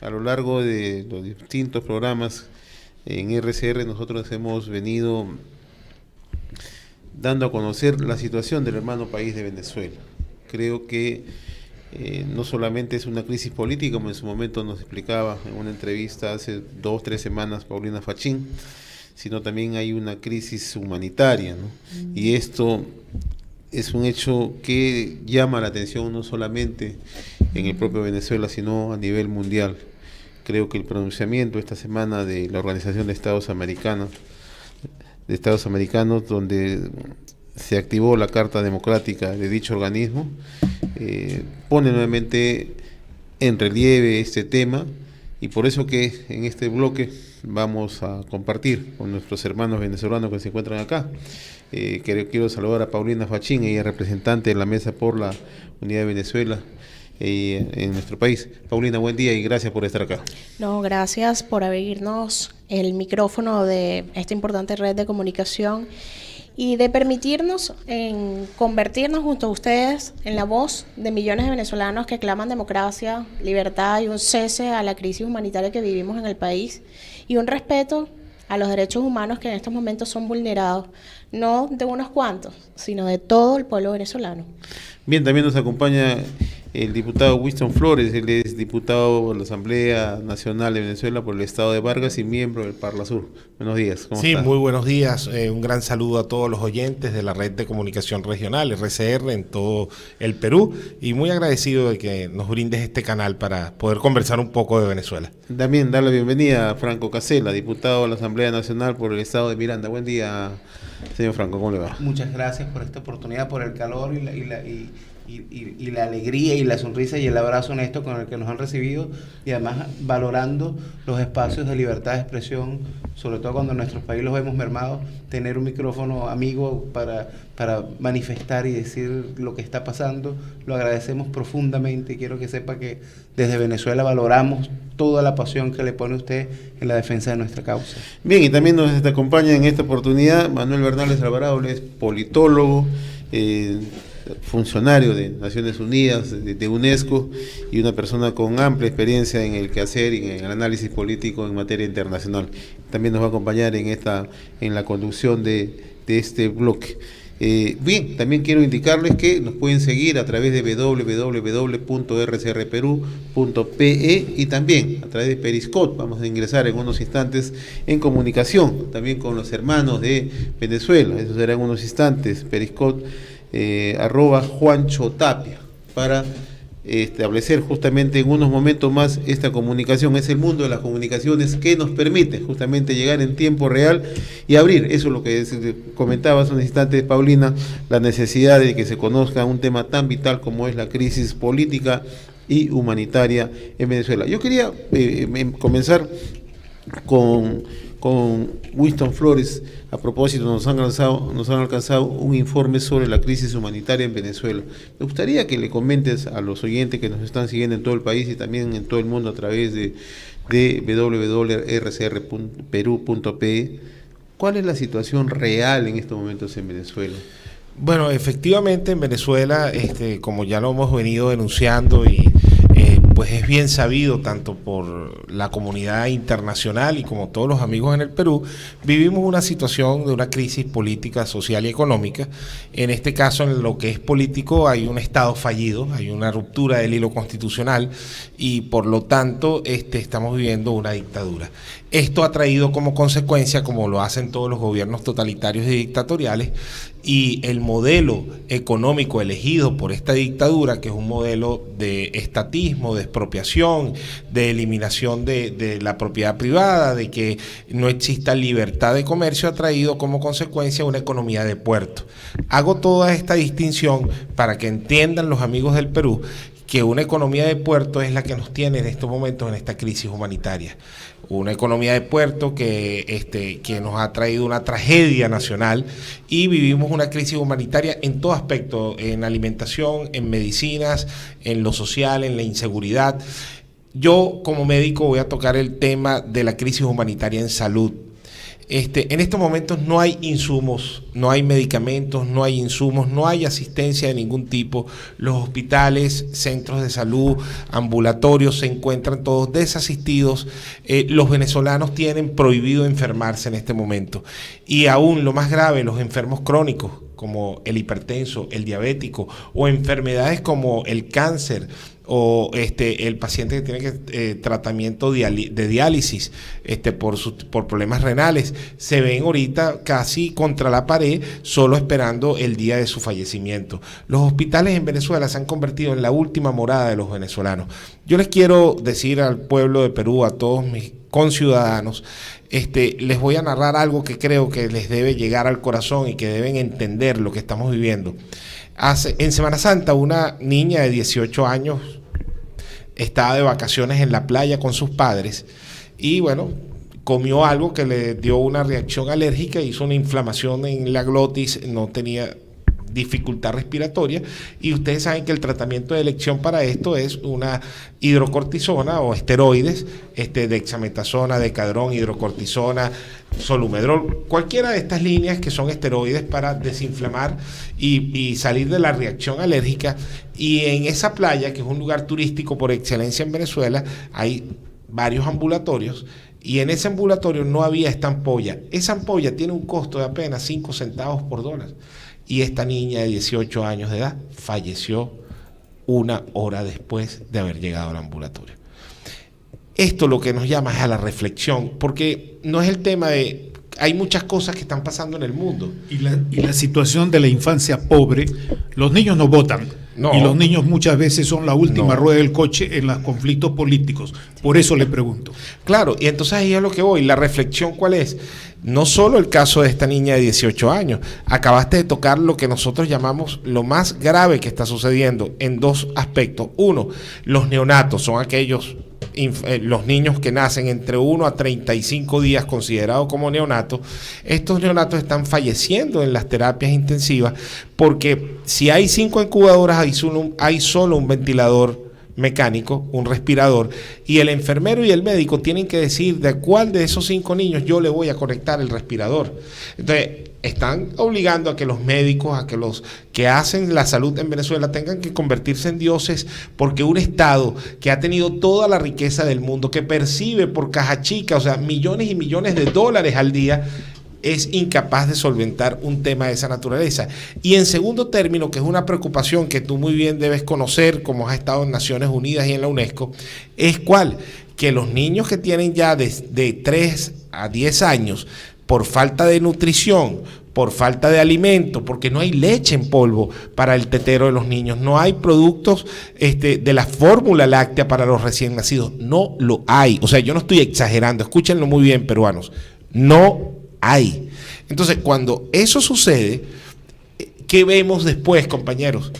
A lo largo de los distintos programas en RCR nosotros hemos venido dando a conocer la situación del hermano país de Venezuela. Creo que no solamente es una crisis política, como en su momento nos explicaba en una entrevista hace 2 o 3 semanas Paulina Fachín, sino también hay una crisis humanitaria, ¿no? Y esto es un hecho que llama la atención no solamente en el propio Venezuela, sino a nivel mundial. Creo que el pronunciamiento esta semana de la Organización de Estados Americanos, donde se activó la Carta Democrática de dicho organismo, pone nuevamente en relieve este tema, y por eso que en este bloque vamos a compartir con nuestros hermanos venezolanos que se encuentran acá. Quiero saludar a Paulina Fachín, ella es representante de la Mesa por la Unidad de Venezuela en nuestro país. Paulina, buen día y gracias por estar acá. No, gracias por abrirnos el micrófono de esta importante red de comunicación y de permitirnos convertirnos junto a ustedes en la voz de millones de venezolanos que claman democracia, libertad y un cese a la crisis humanitaria que vivimos en el país y un respeto a los derechos humanos que en estos momentos son vulnerados, no de unos cuantos, sino de todo el pueblo venezolano. Bien, también nos acompaña el diputado Winston Flores, él es diputado de la Asamblea Nacional de Venezuela por el Estado de Vargas y miembro del Parla Sur. Buenos días, ¿cómo está? Sí, muy buenos días, un gran saludo a todos los oyentes de la red de comunicación regional, RCR, en todo el Perú, y muy agradecido de que nos brindes este canal para poder conversar un poco de Venezuela. También dar la bienvenida a Franco Casella, diputado de la Asamblea Nacional por el Estado de Miranda. Buen día, señor Franco, ¿cómo le va? Muchas gracias por esta oportunidad, por el calor y la alegría y la sonrisa y el abrazo honesto con el que nos han recibido, y además valorando los espacios de libertad de expresión, sobre todo cuando en nuestro país los vemos mermados. Tener un micrófono amigo para manifestar y decir lo que está pasando, lo agradecemos profundamente, y quiero que sepa que desde Venezuela valoramos toda la pasión que le pone usted en la defensa de nuestra causa. Bien, y también nos acompaña en esta oportunidad Manuel Bernales Alvarado, él es politólogo, funcionario de Naciones Unidas, de UNESCO, y una persona con amplia experiencia en el quehacer y en el análisis político en materia internacional. También nos va a acompañar en la conducción de este bloque. Bien, también quiero indicarles que nos pueden seguir a través de www.rcrperú.pe y también a través de Periscope. Vamos a ingresar en unos instantes en comunicación también con los hermanos de Venezuela. Eso será en unos instantes. Periscope @Juancho Tapia, para establecer justamente en unos momentos más esta comunicación. Es el mundo de las comunicaciones que nos permite justamente llegar en tiempo real y abrir, eso es lo que comentaba hace unos instantes Paulina, la necesidad de que se conozca un tema tan vital como es la crisis política y humanitaria en Venezuela. Yo quería comenzar con Winston Flores. A propósito, nos han alcanzado un informe sobre la crisis humanitaria en Venezuela. Me gustaría que le comentes a los oyentes que nos están siguiendo en todo el país y también en todo el mundo a través de www.rcrperú.pe, ¿cuál es la situación real en estos momentos en Venezuela? Bueno, efectivamente en Venezuela, como ya lo hemos venido denunciando pues es bien sabido tanto por la comunidad internacional y como todos los amigos en el Perú, vivimos una situación de una crisis política, social y económica. En este caso, en lo que es político, hay un Estado fallido, hay una ruptura del hilo constitucional y por lo tanto estamos viviendo una dictadura. Esto ha traído como consecuencia, como lo hacen todos los gobiernos totalitarios y dictatoriales, y el modelo económico elegido por esta dictadura, que es un modelo de estatismo, de expropiación, de eliminación de la propiedad privada, de que no exista libertad de comercio, ha traído como consecuencia una economía de puerto. Hago toda esta distinción para que entiendan los amigos del Perú que una economía de puerto es la que nos tiene en estos momentos en esta crisis humanitaria. Una economía de puerto que nos ha traído una tragedia nacional y vivimos una crisis humanitaria en todo aspecto, en alimentación, en medicinas, en lo social, en la inseguridad. Yo como médico voy a tocar el tema de la crisis humanitaria en salud. En estos momentos no hay insumos, no hay medicamentos, no hay insumos, no hay asistencia de ningún tipo. Los hospitales, centros de salud, ambulatorios se encuentran todos desasistidos. Los venezolanos tienen prohibido enfermarse en este momento. Y aún lo más grave, los enfermos crónicos, como el hipertenso, el diabético, o enfermedades como el cáncer, o el paciente que tiene tratamiento de diálisis por problemas renales, se ven ahorita casi contra la pared, solo esperando el día de su fallecimiento. Los hospitales en Venezuela se han convertido en la última morada de los venezolanos. Yo les quiero decir al pueblo de Perú, a todos mis conciudadanos, les voy a narrar algo que creo que les debe llegar al corazón y que deben entender lo que estamos viviendo. En Semana Santa, una niña de 18 años estaba de vacaciones en la playa con sus padres y bueno, comió algo que le dio una reacción alérgica, hizo una inflamación en la glotis, no tenía dificultad respiratoria, y ustedes saben que el tratamiento de elección para esto es una hidrocortisona o esteroides, dexametasona, decadrón, hidrocortisona, solumedrol, cualquiera de estas líneas que son esteroides para desinflamar y salir de la reacción alérgica. Y en esa playa, que es un lugar turístico por excelencia en Venezuela, hay varios ambulatorios, y en ese ambulatorio no había esta ampolla. Esa ampolla tiene un costo de apenas 5 centavos por dólar. Y esta niña de 18 años de edad falleció 1 hora después de haber llegado al ambulatorio. Esto lo que nos llama es a la reflexión, porque no es el tema de... Hay muchas cosas que están pasando en el mundo. Y la situación de la infancia pobre, los niños no votan. No. Y los niños muchas veces son la última rueda del coche en los conflictos políticos. Por eso le pregunto. Claro, y entonces ahí es lo que voy. La reflexión, ¿cuál es? No solo el caso de esta niña de 18 años. Acabaste de tocar lo que nosotros llamamos lo más grave que está sucediendo en 2 aspectos. Uno, los neonatos son aquellos... los niños que nacen entre 1 a 35 días considerados como neonatos. Estos neonatos están falleciendo en las terapias intensivas porque si hay 5 incubadoras hay solo un ventilador mecánico, un respirador, y el enfermero y el médico tienen que decir de cuál de esos 5 niños yo le voy a conectar el respirador. Entonces están obligando a que los médicos, a que los que hacen la salud en Venezuela tengan que convertirse en dioses, porque un Estado que ha tenido toda la riqueza del mundo, que percibe por caja chica, o sea, millones y millones de dólares al día, es incapaz de solventar un tema de esa naturaleza. Y en segundo término, que es una preocupación que tú muy bien debes conocer, como has estado en Naciones Unidas y en la UNESCO, es cuál, que los niños que tienen ya de 3 a 10 años, por falta de nutrición, por falta de alimento, porque no hay leche en polvo para el tetero de los niños, no hay productos de la fórmula láctea para los recién nacidos, no lo hay. O sea, yo no estoy exagerando, escúchenlo muy bien, peruanos, no hay. Entonces, cuando eso sucede, ¿qué vemos después, compañeros?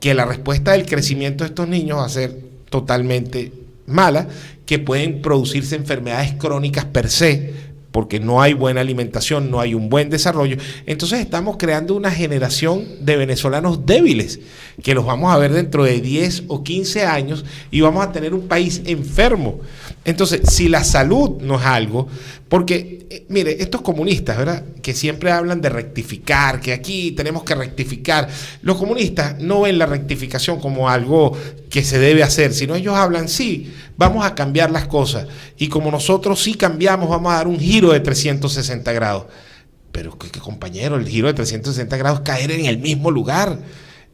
Que la respuesta del crecimiento de estos niños va a ser totalmente mala, que pueden producirse enfermedades crónicas per se, porque no hay buena alimentación, no hay un buen desarrollo. Entonces estamos creando una generación de venezolanos débiles, que los vamos a ver dentro de 10 o 15 años y vamos a tener un país enfermo. Entonces, si la salud no es algo, porque, mire, estos comunistas, ¿verdad?, que siempre hablan de rectificar, que aquí tenemos que rectificar. Los comunistas no ven la rectificación como algo que se debe hacer, sino ellos hablan, sí, vamos a cambiar las cosas. Y como nosotros sí cambiamos, vamos a dar un giro de 360 grados. Pero, compañero, el giro de 360 grados es caer en el mismo lugar.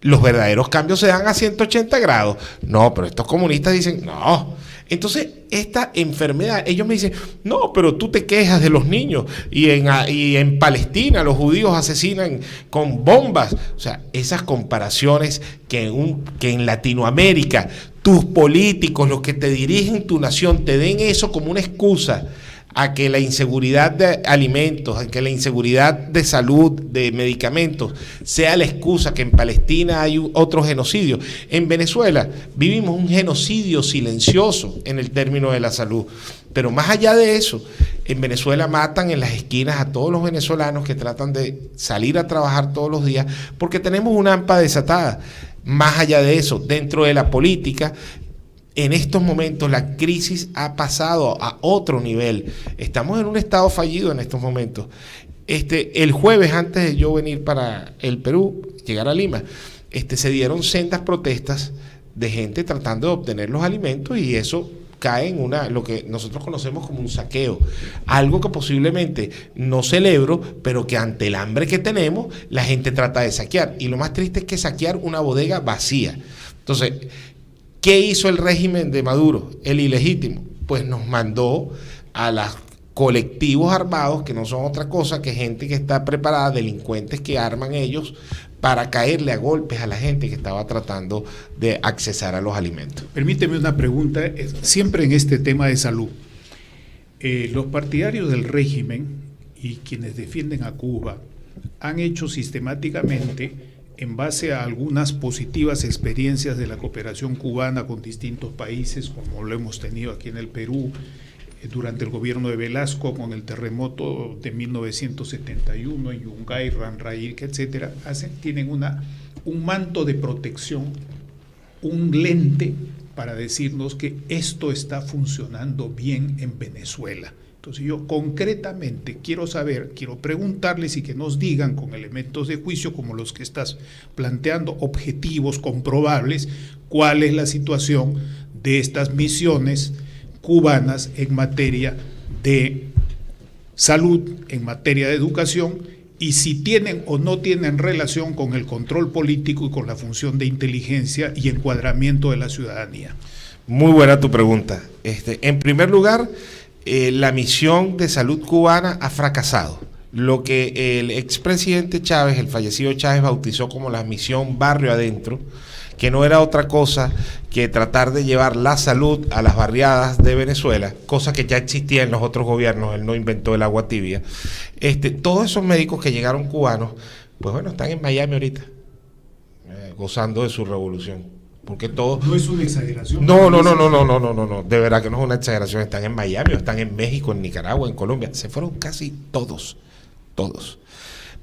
Los verdaderos cambios se dan a 180 grados. No, pero estos comunistas dicen, no. Entonces, esta enfermedad, ellos me dicen, no, pero tú te quejas de los niños y en Palestina los judíos asesinan con bombas. O sea, esas comparaciones que en Latinoamérica tus políticos, los que te dirigen tu nación, te den eso como una excusa a que la inseguridad de alimentos, a que la inseguridad de salud, de medicamentos, sea la excusa que en Palestina hay otro genocidio. En Venezuela vivimos un genocidio silencioso en el término de la salud. Pero más allá de eso, en Venezuela matan en las esquinas a todos los venezolanos que tratan de salir a trabajar todos los días, porque tenemos una hampa desatada. Más allá de eso, dentro de la política, en estos momentos la crisis ha pasado a otro nivel. Estamos en un estado fallido en estos momentos. El jueves, antes de yo venir para el Perú, llegar a Lima, se dieron sendas protestas de gente tratando de obtener los alimentos, y eso cae en lo que nosotros conocemos como un saqueo, algo que posiblemente no celebro, pero que ante el hambre que tenemos, la gente trata de saquear, y lo más triste es que saquear una bodega vacía. Entonces, ¿qué hizo el régimen de Maduro, el ilegítimo? Pues nos mandó a los colectivos armados, que no son otra cosa que gente que está preparada, delincuentes que arman ellos para caerle a golpes a la gente que estaba tratando de accesar a los alimentos. Permíteme una pregunta, siempre en este tema de salud. Los partidarios del régimen y quienes defienden a Cuba han hecho sistemáticamente, en base a algunas positivas experiencias de la cooperación cubana con distintos países, como lo hemos tenido aquí en el Perú, durante el gobierno de Velasco, con el terremoto de 1971 en Yungay, Ranraíque, etcétera, tienen un manto de protección, un lente para decirnos que esto está funcionando bien en Venezuela. Entonces yo concretamente quiero preguntarles y que nos digan con elementos de juicio como los que estás planteando, objetivos, comprobables, cuál es la situación de estas misiones cubanas en materia de salud, en materia de educación, y si tienen o no tienen relación con el control político y con la función de inteligencia y encuadramiento de la ciudadanía. Muy buena tu pregunta. En primer lugar, la misión de salud cubana ha fracasado. Lo que el expresidente Chávez, el fallecido Chávez, bautizó como la misión Barrio Adentro, que no era otra cosa que tratar de llevar la salud a las barriadas de Venezuela, cosa que ya existía en los otros gobiernos, él no inventó el agua tibia. Todos esos médicos que llegaron cubanos, pues bueno, están en Miami ahorita, gozando de su revolución. Porque todo... No es una exageración. No, de verdad que no es una exageración. Están en Miami, o están en México, en Nicaragua, en Colombia. Se fueron casi todos.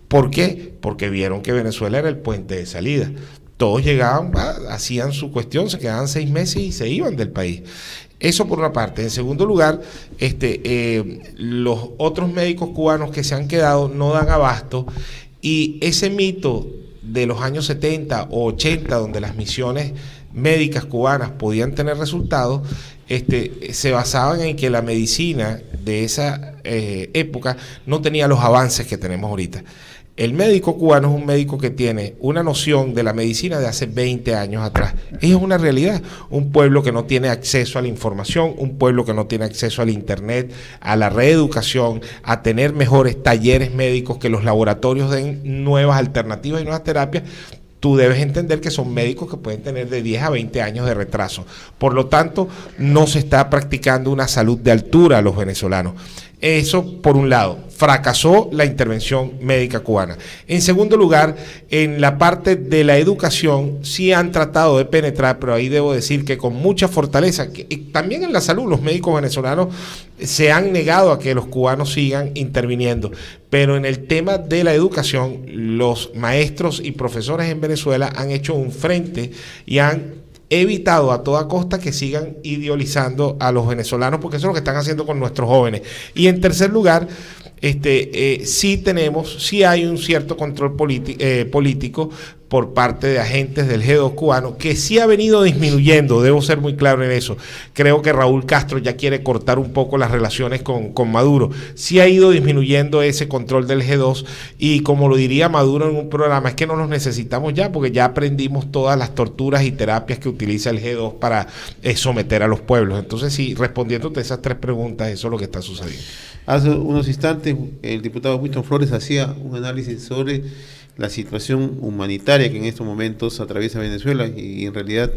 ¿Por qué? Porque vieron que Venezuela era el puente de salida. Todos llegaban, hacían su cuestión, se quedaban 6 meses y se iban del país. Eso por una parte. En segundo lugar, los otros médicos cubanos que se han quedado no dan abasto, y ese mito de los años 70 o 80, donde las misiones médicas cubanas podían tener resultados, se basaban en que la medicina de esa época no tenía los avances que tenemos ahorita. El médico cubano es un médico que tiene una noción de la medicina de hace 20 años atrás. Es una realidad. Un pueblo que no tiene acceso a la información, un pueblo que no tiene acceso al internet, a la reeducación, a tener mejores talleres médicos, que los laboratorios den nuevas alternativas y nuevas terapias. Tú debes entender que son médicos que pueden tener de 10 a 20 años de retraso. Por lo tanto, no se está practicando una salud de altura a los venezolanos. Eso, por un lado, fracasó la intervención médica cubana. En segundo lugar, en la parte de la educación sí han tratado de penetrar, pero ahí debo decir que con mucha fortaleza. También en la salud, los médicos venezolanos se han negado a que los cubanos sigan interviniendo. Pero en el tema de la educación, los maestros y profesores en Venezuela han hecho un frente y han evitado a toda costa que sigan idealizando a los venezolanos, porque eso es lo que están haciendo con nuestros jóvenes. Y en tercer lugar, sí hay un cierto control político por parte de agentes del G2 cubano, que sí ha venido disminuyendo, debo ser muy claro en eso. Creo que Raúl Castro ya quiere cortar un poco las relaciones con Maduro. Sí ha ido disminuyendo ese control del G2, y como lo diría Maduro en un programa, es que no los necesitamos ya, porque ya aprendimos todas las torturas y terapias que utiliza el G2 para someter a los pueblos. Entonces, sí, respondiéndote esas 3 preguntas, eso es lo que está sucediendo. Hace unos instantes el diputado Winston Flores hacía un análisis sobre la situación humanitaria que en estos momentos atraviesa Venezuela, y en realidad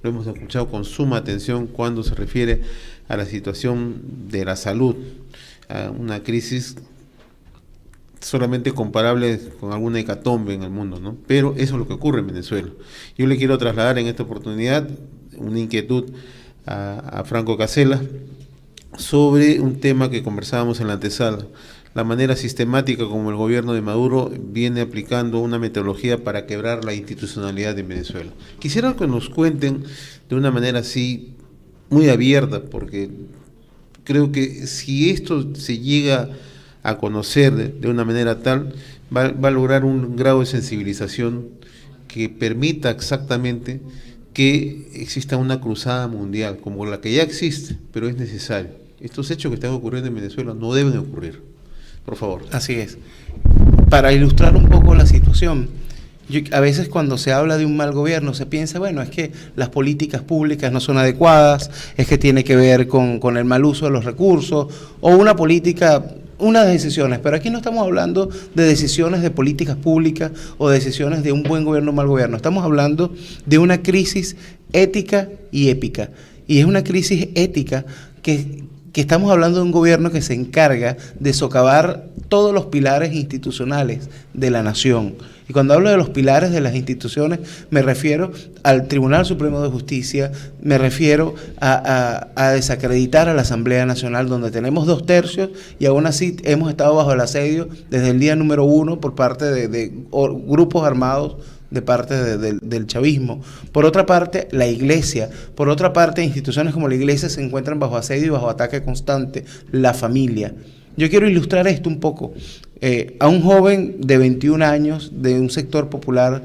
lo hemos escuchado con suma atención cuando se refiere a la situación de la salud, a una crisis solamente comparable con alguna hecatombe en el mundo, ¿no? Pero eso es lo que ocurre en Venezuela. Yo le quiero trasladar en esta oportunidad una inquietud a Franco Casella sobre un tema que conversábamos en la antesala: la manera sistemática como el gobierno de Maduro viene aplicando una metodología para quebrar la institucionalidad de Venezuela. Quisiera que nos cuenten de una manera así muy abierta, porque creo que si esto se llega a conocer de una manera tal, va a lograr un grado de sensibilización que permita exactamente que exista una cruzada mundial, como la que ya existe, pero es necesario. Estos hechos que están ocurriendo en Venezuela no deben ocurrir. Por favor. Así es. Para ilustrar un poco la situación, a veces cuando se habla de un mal gobierno se piensa, bueno, es que las políticas públicas no son adecuadas, es que tiene que ver con el mal uso de los recursos, o una política, unas decisiones, pero aquí no estamos hablando de decisiones de políticas públicas o decisiones de un buen gobierno o mal gobierno, estamos hablando de una crisis ética y épica, y es una crisis ética que estamos hablando de un gobierno que se encarga de socavar todos los pilares institucionales de la nación. Y cuando hablo de los pilares de las instituciones, me refiero al Tribunal Supremo de Justicia, me refiero a desacreditar a la Asamblea Nacional, donde tenemos 2/3, y aún así hemos estado bajo el asedio desde el día número 1 por parte de grupos armados, de parte del chavismo. Por otra parte, la Iglesia. Por otra parte, instituciones como la Iglesia se encuentran bajo asedio y bajo ataque constante. La familia. Yo quiero ilustrar esto un poco. A un joven de 21 años de un sector popular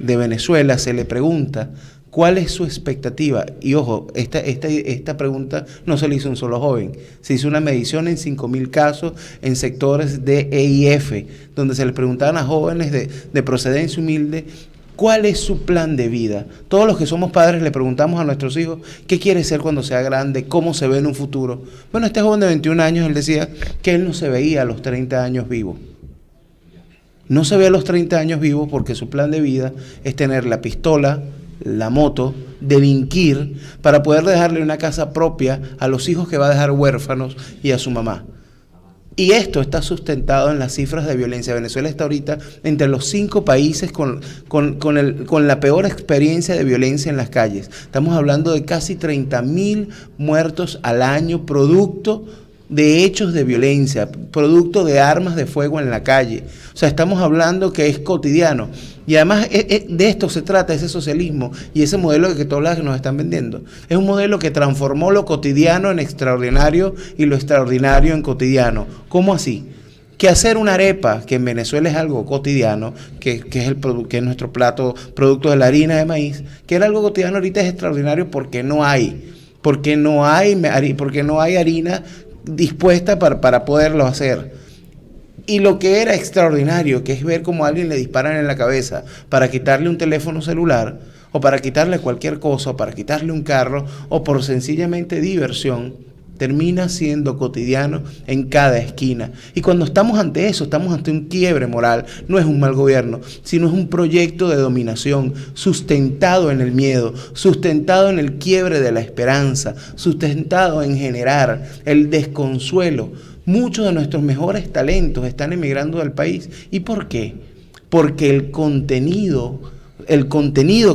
de Venezuela se le pregunta cuál es su expectativa. Y ojo, esta pregunta no se le hizo a un solo joven. Se hizo una medición en 5.000 casos en sectores de EIF, donde se les preguntaban a jóvenes de procedencia humilde cuál es su plan de vida. Todos los que somos padres le preguntamos a nuestros hijos qué quiere ser cuando sea grande, cómo se ve en un futuro. Bueno, este joven de 21 años, él decía que él no se veía a los 30 años vivo. No se ve a los 30 años vivo porque su plan de vida es tener la pistola, la moto, delinquir para poder dejarle una casa propia a los hijos que va a dejar huérfanos y a su mamá. Y esto está sustentado en las cifras de violencia. Venezuela está ahorita entre los 5 países con la peor experiencia de violencia en las calles. Estamos hablando de casi 30.000 muertos al año, producto de hechos de violencia, producto de armas de fuego en la calle. O sea, estamos hablando que es cotidiano. Y además de esto se trata, ese socialismo y ese modelo que todos nos están vendiendo. Es un modelo que transformó lo cotidiano en extraordinario y lo extraordinario en cotidiano. ¿Cómo así? Que hacer una arepa, que en Venezuela es algo cotidiano, que es nuestro plato, producto de la harina de maíz, que era algo cotidiano, ahorita es extraordinario porque no hay harina dispuesta para poderlo hacer. Y lo que era extraordinario, que es ver cómo a alguien le disparan en la cabeza para quitarle un teléfono celular, o para quitarle cualquier cosa, o para quitarle un carro, o por sencillamente diversión, termina siendo cotidiano en cada esquina. Y cuando estamos ante eso, estamos ante un quiebre moral. No es un mal gobierno, sino es un proyecto de dominación sustentado en el miedo, sustentado en el quiebre de la esperanza, sustentado en generar el desconsuelo. Muchos de nuestros mejores talentos están emigrando del país. ¿Y por qué? Porque el contenido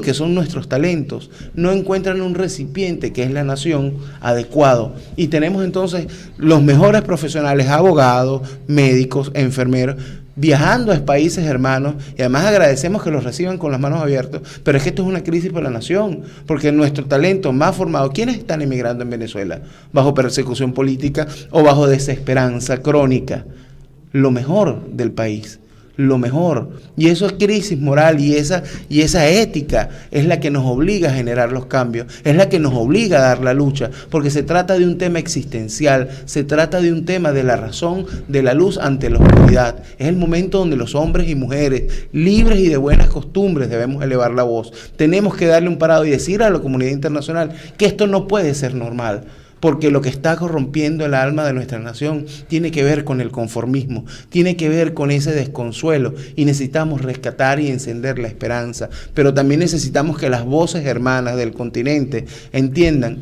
que son nuestros talentos no encuentran un recipiente, que es la nación, adecuado. Y tenemos entonces los mejores profesionales, abogados, médicos, enfermeros, viajando a países hermanos, y además agradecemos que los reciban con las manos abiertas, pero es que esto es una crisis para la nación, porque nuestro talento más formado, ¿quiénes están emigrando en Venezuela? Bajo persecución política o bajo desesperanza crónica. Lo mejor del país, lo mejor. Y eso es crisis moral, y esa ética es la que nos obliga a generar los cambios, es la que nos obliga a dar la lucha, porque se trata de un tema existencial, se trata de un tema de la razón, de la luz ante la oscuridad. Es el momento donde los hombres y mujeres, libres y de buenas costumbres, debemos elevar la voz. Tenemos que darle un parado y decir a la comunidad internacional que esto no puede ser normal. Porque lo que está corrompiendo el alma de nuestra nación tiene que ver con el conformismo, tiene que ver con ese desconsuelo, y necesitamos rescatar y encender la esperanza, pero también necesitamos que las voces hermanas del continente entiendan,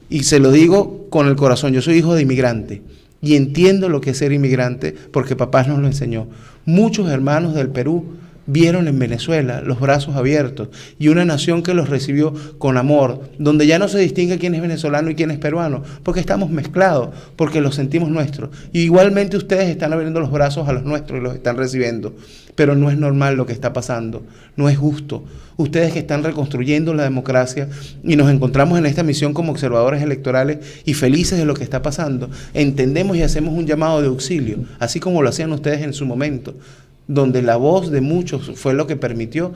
y se lo digo con el corazón, yo soy hijo de inmigrante y entiendo lo que es ser inmigrante porque papá nos lo enseñó. Muchos hermanos del Perú vieron en Venezuela los brazos abiertos y una nación que los recibió con amor, donde ya no se distingue quién es venezolano y quién es peruano, porque estamos mezclados, porque los sentimos nuestros. Y igualmente ustedes están abriendo los brazos a los nuestros y los están recibiendo, pero no es normal lo que está pasando, no es justo. Ustedes que están reconstruyendo la democracia y nos encontramos en esta misión como observadores electorales y felices de lo que está pasando, entendemos y hacemos un llamado de auxilio, así como lo hacían ustedes en su momento, donde la voz de muchos fue lo que permitió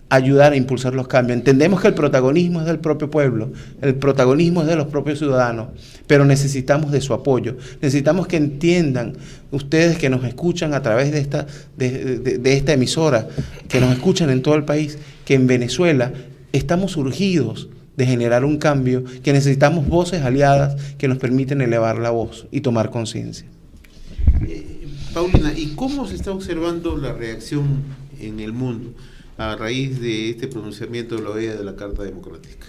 ayudar a impulsar los cambios. Entendemos que el protagonismo es del propio pueblo, el protagonismo es de los propios ciudadanos, pero necesitamos de su apoyo. Necesitamos que entiendan ustedes que nos escuchan a través de esta emisora, que nos escuchan en todo el país, que en Venezuela estamos urgidos de generar un cambio, que necesitamos voces aliadas que nos permiten elevar la voz y tomar conciencia. Paulina, ¿y cómo se está observando la reacción en el mundo a raíz de este pronunciamiento de la OEA de la Carta Democrática?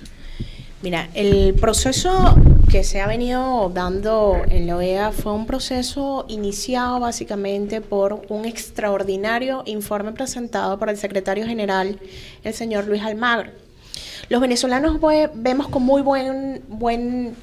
Mira, el proceso que se ha venido dando en la OEA fue un proceso iniciado básicamente por un extraordinario informe presentado por el secretario general, el señor Luis Almagro. Los venezolanos vemos con muy buen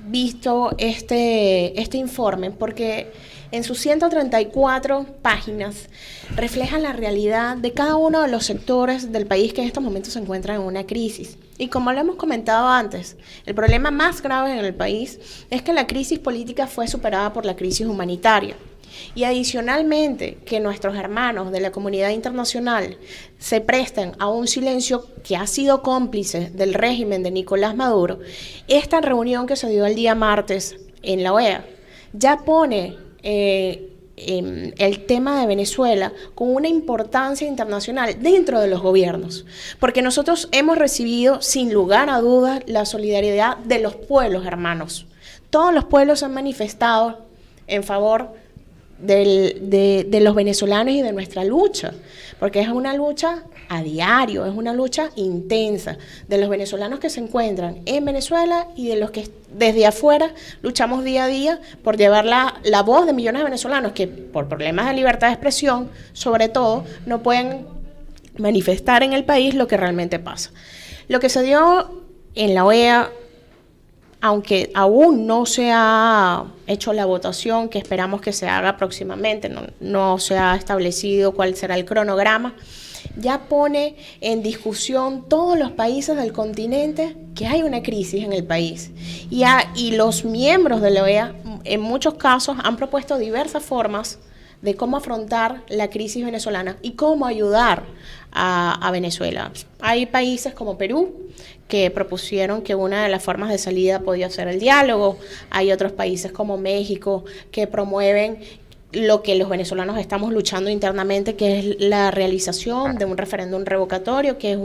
visto este informe porque en sus 134 páginas reflejan la realidad de cada uno de los sectores del país que en estos momentos se encuentran en una crisis. Y como lo hemos comentado antes, el problema más grave en el país es que la crisis política fue superada por la crisis humanitaria. Y adicionalmente, que nuestros hermanos de la comunidad internacional se presten a un silencio que ha sido cómplice del régimen de Nicolás Maduro, esta reunión que se dio el día martes en la OEA ya pone el tema de Venezuela con una importancia internacional dentro de los gobiernos, porque nosotros hemos recibido sin lugar a dudas la solidaridad de los pueblos hermanos. Todos los pueblos se han manifestado en favor de los venezolanos y de nuestra lucha, porque es una lucha a diario, es una lucha intensa de los venezolanos que se encuentran en Venezuela y de los que desde afuera luchamos día a día por llevar la voz de millones de venezolanos que por problemas de libertad de expresión, sobre todo, no pueden manifestar en el país lo que realmente pasa. Lo que se dio en la OEA, aunque aún no se ha hecho la votación que esperamos que se haga próximamente, no se ha establecido cuál será el cronograma, ya pone en discusión todos los países del continente que hay una crisis en el país. Y los miembros de la OEA, en muchos casos, han propuesto diversas formas de cómo afrontar la crisis venezolana y cómo ayudar a Venezuela. Hay países como Perú que propusieron que una de las formas de salida podía ser el diálogo. Hay otros países como México que promueven lo que los venezolanos estamos luchando internamente, que es la realización de un referéndum revocatorio, que es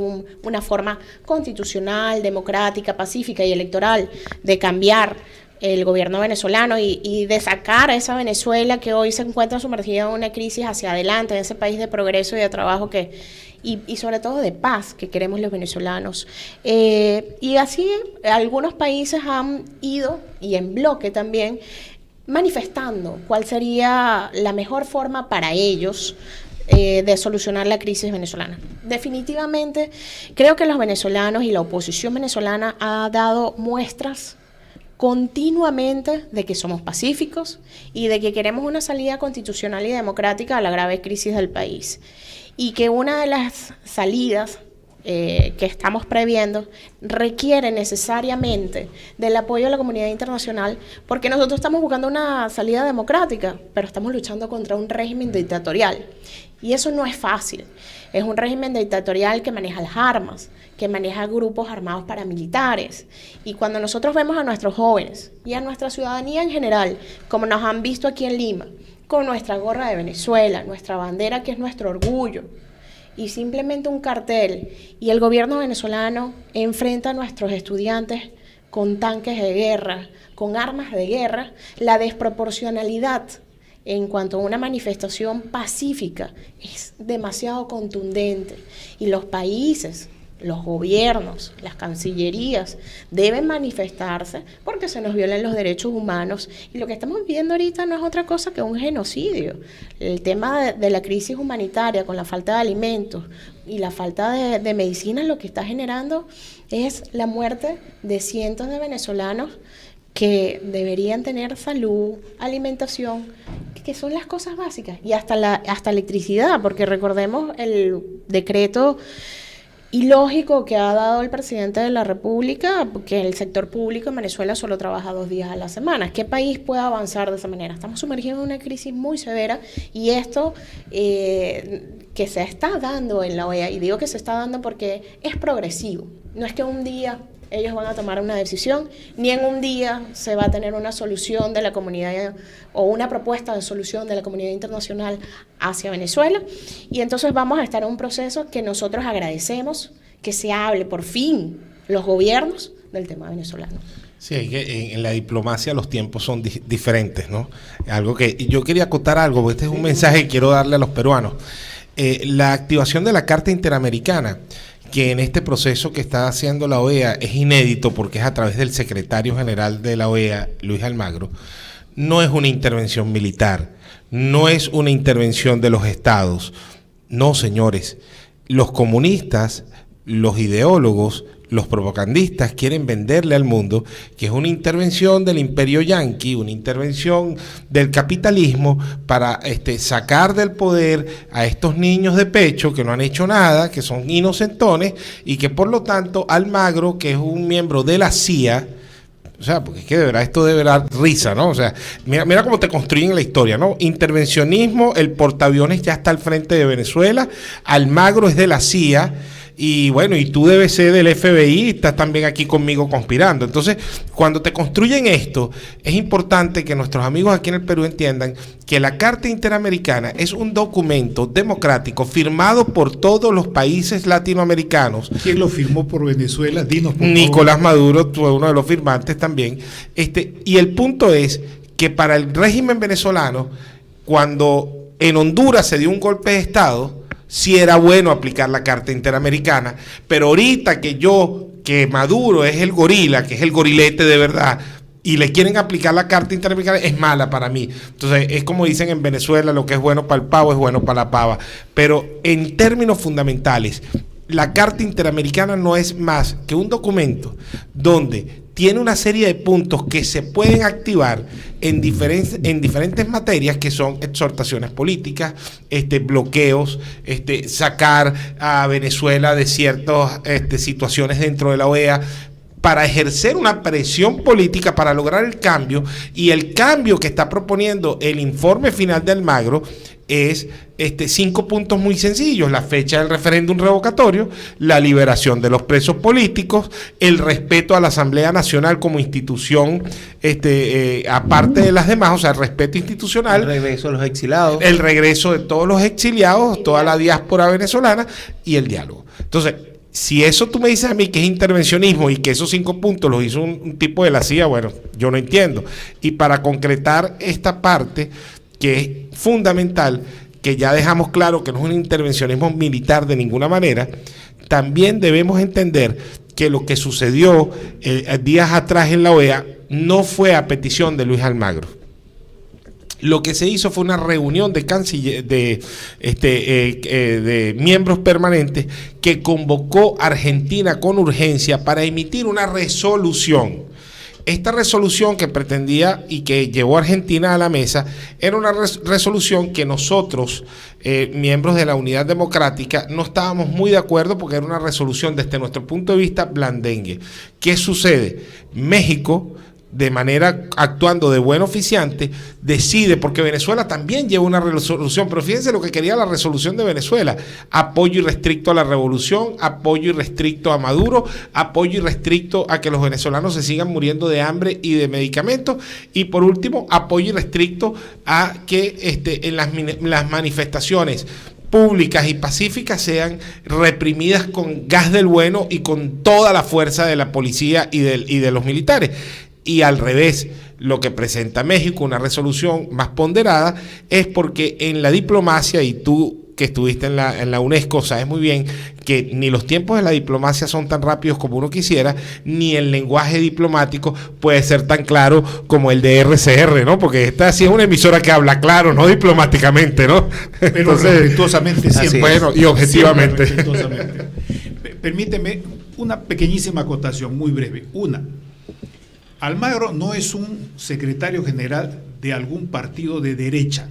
una forma constitucional, democrática, pacífica y electoral de cambiar el gobierno venezolano y de sacar a esa Venezuela que hoy se encuentra sumergida en una crisis hacia adelante, en ese país de progreso y de trabajo y sobre todo de paz que queremos los venezolanos. Y así algunos países han ido, y en bloque también, manifestando cuál sería la mejor forma para ellos de solucionar la crisis venezolana. Definitivamente, creo que los venezolanos y la oposición venezolana ha dado muestras continuamente de que somos pacíficos y de que queremos una salida constitucional y democrática a la grave crisis del país. Y que una de las salidas que estamos previendo requiere necesariamente del apoyo de la comunidad internacional, porque nosotros estamos buscando una salida democrática, pero estamos luchando contra un régimen dictatorial. Y eso no es fácil. Es un régimen dictatorial que maneja las armas, que maneja grupos armados paramilitares. Y cuando nosotros vemos a nuestros jóvenes y a nuestra ciudadanía en general, como nos han visto aquí en Lima, con nuestra gorra de Venezuela, nuestra bandera que es nuestro orgullo, y simplemente un cartel, y el gobierno venezolano enfrenta a nuestros estudiantes con tanques de guerra, con armas de guerra, la desproporcionalidad en cuanto a una manifestación pacífica es demasiado contundente. Y los países los gobiernos, las cancillerías deben manifestarse porque se nos violan los derechos humanos, y lo que estamos viendo ahorita no es otra cosa que un genocidio. El tema de la crisis humanitaria con la falta de alimentos y la falta de medicinas, lo que está generando es la muerte de cientos de venezolanos que deberían tener salud, alimentación, que son las cosas básicas, y hasta electricidad, porque recordemos el decreto ilógico que ha dado el presidente de la República, que el sector público en Venezuela solo trabaja 2 días a la semana. ¿Qué país puede avanzar de esa manera? Estamos sumergidos en una crisis muy severa, y esto que se está dando en la OEA, y digo que se está dando porque es progresivo, no es que un día ellos van a tomar una decisión, ni en un día se va a tener una solución de la comunidad o una propuesta de solución de la comunidad internacional hacia Venezuela, y entonces vamos a estar en un proceso que nosotros agradecemos que se hable por fin los gobiernos del tema venezolano. Sí, en la diplomacia los tiempos son diferentes, ¿no? Algo que yo quería acotar algo, porque este es un mensaje que quiero darle a los peruanos. La activación de la Carta Interamericana, que en este proceso que está haciendo la OEA es inédito porque es a través del secretario general de la OEA, Luis Almagro, no es una intervención militar, no es una intervención de los estados. No, señores, los comunistas, los ideólogos, los propagandistas quieren venderle al mundo que es una intervención del imperio yanqui, una intervención del capitalismo para sacar del poder a estos niños de pecho que no han hecho nada, que son inocentones, y que por lo tanto Almagro, que es un miembro de la CIA, o sea, porque es que de verdad esto debe dar risa, ¿no? O sea, mira cómo te construyen la historia, ¿no? Intervencionismo, el portaaviones ya está al frente de Venezuela, Almagro es de la CIA, y bueno, y tú debes ser del FBI, estás también aquí conmigo conspirando. Entonces, cuando te construyen esto, es importante que nuestros amigos aquí en el Perú entiendan que la Carta Interamericana es un documento democrático firmado por todos los países latinoamericanos. ¿Quién lo firmó por Venezuela? Dinos, por favor. Nicolás Maduro fue uno de los firmantes también. Y el punto es que para el régimen venezolano, cuando en Honduras se dio un golpe de Estado, sí era bueno aplicar la Carta Interamericana, pero ahorita que Maduro es el gorila, que es el gorilete de verdad, y le quieren aplicar la Carta Interamericana, es mala para mí. Entonces, es como dicen en Venezuela, lo que es bueno para el pavo es bueno para la pava. Pero en términos fundamentales, la Carta Interamericana no es más que un documento donde tiene una serie de puntos que se pueden activar en diferentes materias, que son exhortaciones políticas, bloqueos, sacar a Venezuela de ciertas situaciones dentro de la OEA, para ejercer una presión política para lograr el cambio. Y el cambio que está proponiendo el informe final de Almagro es 5 puntos muy sencillos: la fecha del referéndum revocatorio, la liberación de los presos políticos, el respeto a la Asamblea Nacional como institución aparte de las demás, o sea, el respeto institucional, el regreso de los exiliados, el regreso de todos los exiliados, toda la diáspora venezolana, y el diálogo. Entonces, si eso tú me dices a mí que es intervencionismo y que esos 5 puntos los hizo un tipo de la CIA, bueno, yo no entiendo. Y para concretar esta parte, que es fundamental, que ya dejamos claro que no es un intervencionismo militar de ninguna manera, también debemos entender que lo que sucedió días atrás en la OEA no fue a petición de Luis Almagro. Lo que se hizo fue una reunión de miembros permanentes que convocó a Argentina con urgencia para emitir una resolución. Esta resolución que pretendía y que llevó a Argentina a la mesa era una resolución que nosotros, miembros de la Unidad Democrática, no estábamos muy de acuerdo, porque era una resolución desde nuestro punto de vista blandengue. ¿Qué sucede? México, de manera actuando de buen oficiante, decide, porque Venezuela también lleva una resolución, pero fíjense lo que quería la resolución de Venezuela: apoyo irrestricto a la revolución, apoyo irrestricto a Maduro, apoyo irrestricto a que los venezolanos se sigan muriendo de hambre y de medicamentos, y por último, apoyo irrestricto a que en las manifestaciones públicas y pacíficas sean reprimidas con gas del bueno y con toda la fuerza de la policía y de los militares. Y al revés, lo que presenta México, una resolución más ponderada, es porque en la diplomacia, y tú que estuviste en la UNESCO, sabes muy bien que ni los tiempos de la diplomacia son tan rápidos como uno quisiera, ni el lenguaje diplomático puede ser tan claro como el de RCR, ¿no? Porque esta sí es una emisora que habla claro, no diplomáticamente, ¿no? Pero Entonces, respetuosamente siempre. bueno, y objetivamente. Siempre respetuosamente. Permíteme una pequeñísima acotación, muy breve. Almagro no es un secretario general de algún partido de derecha.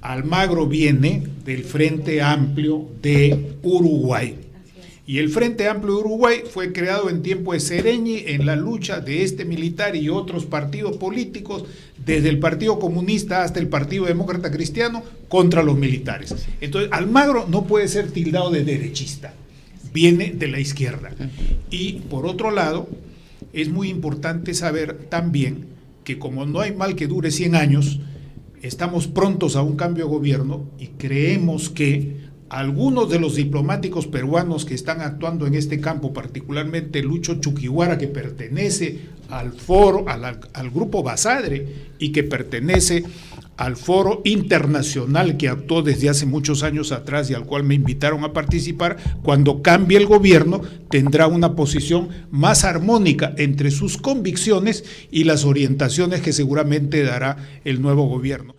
Almagro viene del Frente Amplio de Uruguay. Y el Frente Amplio de Uruguay fue creado en tiempo de Sereñi en la lucha de este militar y otros partidos políticos, desde el Partido Comunista hasta el Partido Demócrata Cristiano, contra los militares. Entonces, Almagro no puede ser tildado de derechista, viene de la izquierda. Y por otro lado, es muy importante saber también que como no hay mal que dure 100 años, estamos prontos a un cambio de gobierno y creemos que algunos de los diplomáticos peruanos que están actuando en este campo, particularmente Lucho Chuquiguara, que pertenece al foro, al grupo Basadre y que pertenece al foro internacional que actuó desde hace muchos años atrás y al cual me invitaron a participar, cuando cambie el gobierno tendrá una posición más armónica entre sus convicciones y las orientaciones que seguramente dará el nuevo gobierno.